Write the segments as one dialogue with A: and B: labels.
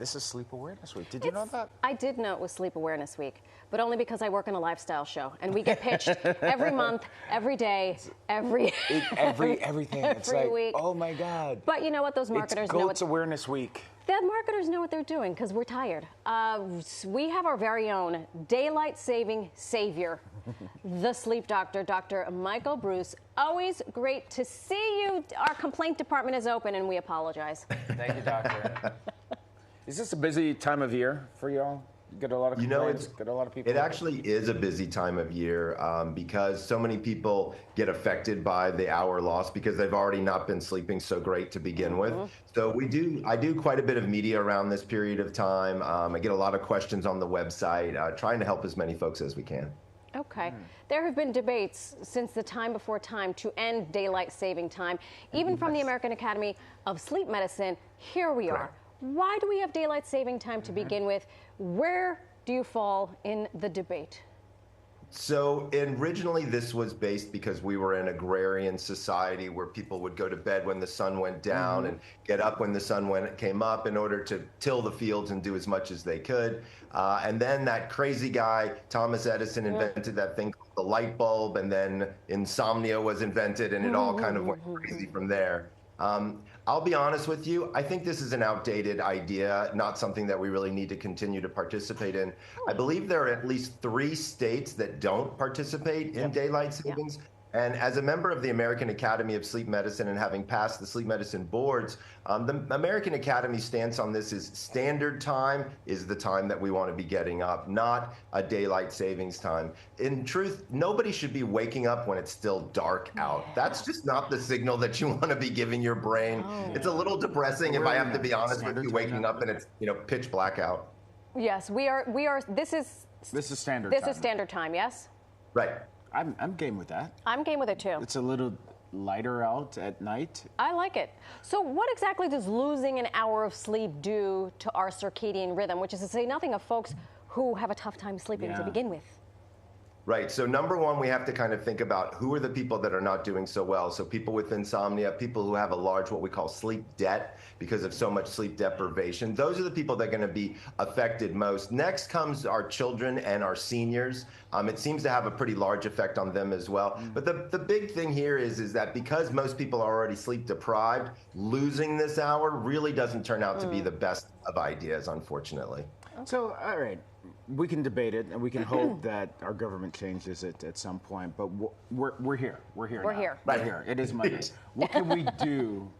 A: This is Sleep Awareness Week. Did you know that?
B: I did know it was Sleep Awareness Week, but only because I work in a lifestyle show, and we get pitched every month, every day, everything.
A: It's like,
B: week.
A: oh my God.
B: But you know what? Those marketers know
A: It's Awareness Week.
B: The marketers know what they're doing because we're tired. We have our very own daylight saving savior, the sleep doctor, Dr. Michael Breus. Always great to see you. Our complaint department is open, and we apologize.
A: Thank you, doctor. Is this a busy time of year for y'all? You get a lot of complaints, get a lot of people.
C: It actually is a busy time of year because so many people get affected by the hour loss because they've already not been sleeping so great to begin with. So I do quite a bit of media around this period of time. I get a lot of questions on the website, trying to help as many folks as we can.
B: Okay. There have been debates since the time before time to end daylight saving time, even from the American Academy of Sleep Medicine. Here we are. Why do we have daylight saving time to begin with? Where do you fall in the debate?
C: So originally this was based because we were an agrarian society where people would go to bed when the sun went down and get up when the sun came up in order to till the fields and do as much as they could. And then that crazy guy, Thomas Edison, invented that thing called the light bulb, and then insomnia was invented, and it all kind of went crazy from there. I'll be honest with you, I think this is an outdated idea, not something that we really need to continue to participate in. I believe there are at least 3 states that don't participate in daylight savings. And as a member of the American Academy of Sleep Medicine and having passed the sleep medicine boards, the American Academy's stance on this is standard time is the time that we want to be getting up, not a daylight savings time. In truth, nobody should be waking up when it's still dark out. That's just not the signal that you want to be giving your brain. It's a little depressing, if I have to be honest with you, waking up and it's pitch black out.
B: Yes, we are. This is
A: standard time.
B: This is standard time, yes?
C: Right.
A: I'm game with that.
B: I'm game with it too.
A: It's a little lighter out at night.
B: I like it. So what exactly does losing an hour of sleep do to our circadian rhythm, which is to say nothing of folks who have a tough time sleeping to begin with?
C: Right. So number one, we have to kind of think about who are the people that are not doing so well. So people with insomnia, people who have a large, what we call sleep debt because of so much sleep deprivation. Those are the people that are going to be affected most. Next comes our children and our seniors. It seems to have a pretty large effect on them as well. But the big thing here is that because most people are already sleep deprived, losing this hour really doesn't turn out to be the best of ideas, unfortunately.
A: So, all right, we can debate it, and we can hope that our government changes it at some point. But we're here. We're here.
B: We're here.
A: We're here. It is Monday. What can we do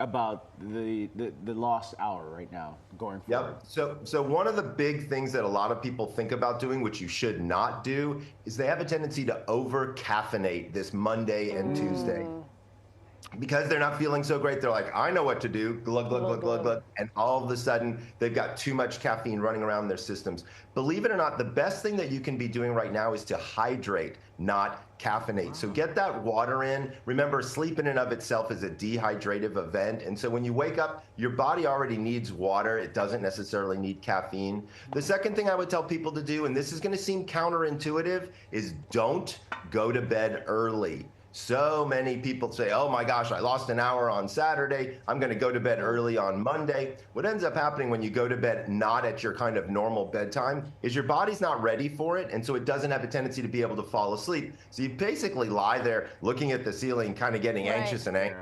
A: about the lost hour right now going forward?
C: So one of the big things that a lot of people think about doing, which you should not do, is they have a tendency to over-caffeinate this Monday and Tuesday. Because they're not feeling so great, they're like, I know what to do, glug, glug, glug, glug, glug. And all of a sudden, they've got too much caffeine running around their systems. Believe it or not, the best thing that you can be doing right now is to hydrate, not caffeinate. So get that water in. Remember, sleep in and of itself is a dehydrative event. And so when you wake up, your body already needs water. It doesn't necessarily need caffeine. The second thing I would tell people to do, and this is going to seem counterintuitive, is don't go to bed early. So many people say, oh my gosh, I lost an hour on Saturday. I'm going to go to bed early on Monday. What ends up happening when you go to bed not at your kind of normal bedtime is your body's not ready for it. And so it doesn't have a tendency to be able to fall asleep. So you basically lie there looking at the ceiling, kind of getting anxious and angry.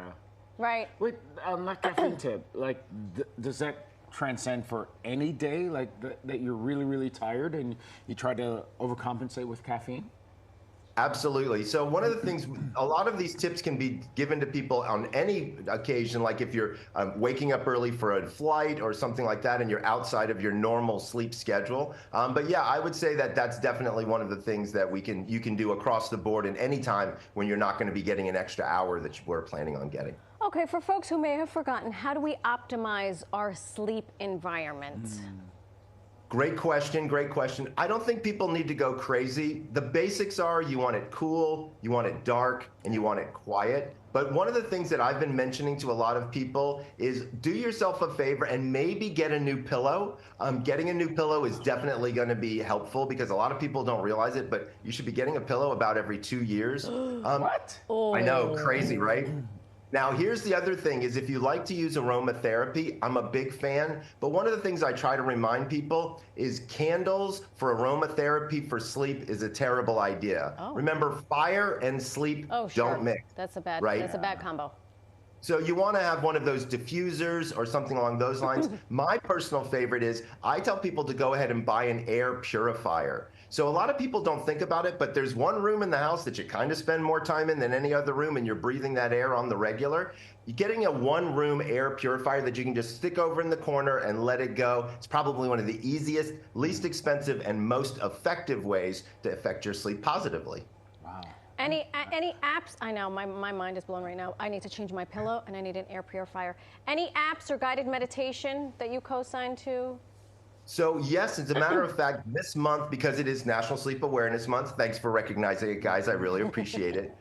B: Right.
A: Wait, not caffeine tip. Like, does that transcend for any day? Like that you're really, really tired and you try to overcompensate with caffeine?
C: Absolutely. So one of the things, a lot of these tips can be given to people on any occasion, like if you're waking up early for a flight or something like that and you're outside of your normal sleep schedule. But yeah, I would say that that's definitely one of the things that you can do across the board in any time when you're not going to be getting an extra hour that you were planning on getting.
B: Okay, for folks who may have forgotten, how do we optimize our sleep environment?
C: Great question, great question. I don't think people need to go crazy. The basics are you want it cool, you want it dark, and you want it quiet. But one of the things that I've been mentioning to a lot of people is do yourself a favor and maybe get a new pillow. Getting a new pillow is definitely going to be helpful because a lot of people don't realize it, but you should be getting a pillow about every 2 years.
A: What?
C: I know, crazy, right? Now, here's the other thing is if you like to use aromatherapy, I'm a big fan. But one of the things I try to remind people is candles for aromatherapy for sleep is a terrible idea.
B: Oh.
C: Remember, fire and sleep don't mix.
B: That's a bad,
C: right?
B: That's a bad combo.
C: So you want to have one of those diffusers or something along those lines. My personal favorite is I tell people to go ahead and buy an air purifier. So a lot of people don't think about it, but there's one room in the house that you kind of spend more time in than any other room, and you're breathing that air on the regular. You're getting a one-room air purifier that you can just stick over in the corner and let it go. It's probably one of the easiest, least expensive, and most effective ways to affect your sleep positively.
A: Wow.
B: Any apps? I know, my mind is blown right now. I need to change my pillow and I need an air purifier. Any apps or guided meditation that you co-sign to?
C: So yes, as a matter of fact, this month, because it is National Sleep Awareness Month, thanks for recognizing it, guys, I really appreciate it.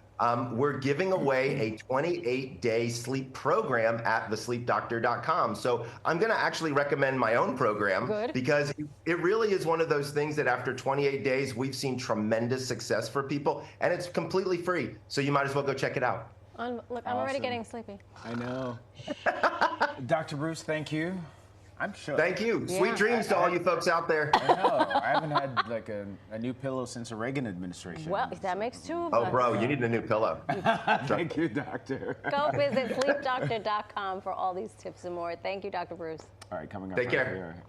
C: We're giving away a 28-day sleep program at thesleepdoctor.com. So I'm going to actually recommend my own program because it really is one of those things that after 28 days, we've seen tremendous success for people, and it's completely free. So you might as well go check it out.
B: Look, I'm already getting sleepy.
A: I know. Dr. Breus, thank you. I'm sure.
C: Thank you. Sweet dreams to all you folks out there.
A: I know. I haven't had like a new pillow since the Reagan administration.
B: Well, that makes two of us.
C: Oh, bro, you need a new pillow.
A: Thank you, doctor.
B: Go visit sleepdoctor.com for all these tips and more. Thank you, Dr. Breus.
A: All right, coming up.
C: Take care.
A: Here.